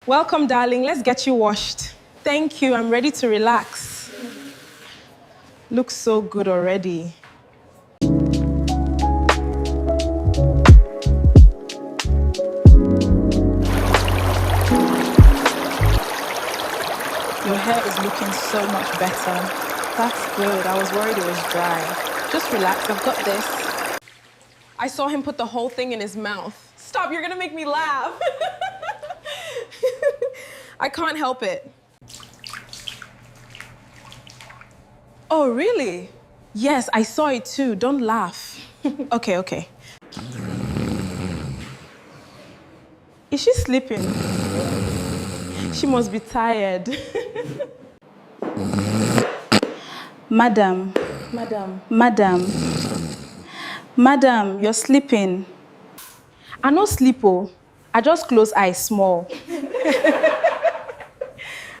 Welcome, darling. Let's get you washed. Thank you. I'm ready to relax. Looks so good already. Your hair is looking so much better. That's good. I was worried it was dry. Just relax. I've got this. I saw him put the whole thing in his mouth. Stop. You're going to make me laugh. I can't help it. Oh, really? Yes, I saw it too. Don't laugh. Okay. Is she sleeping? She must be tired. Madam, you're sleeping. I no sleep, oh. I just close eyes small.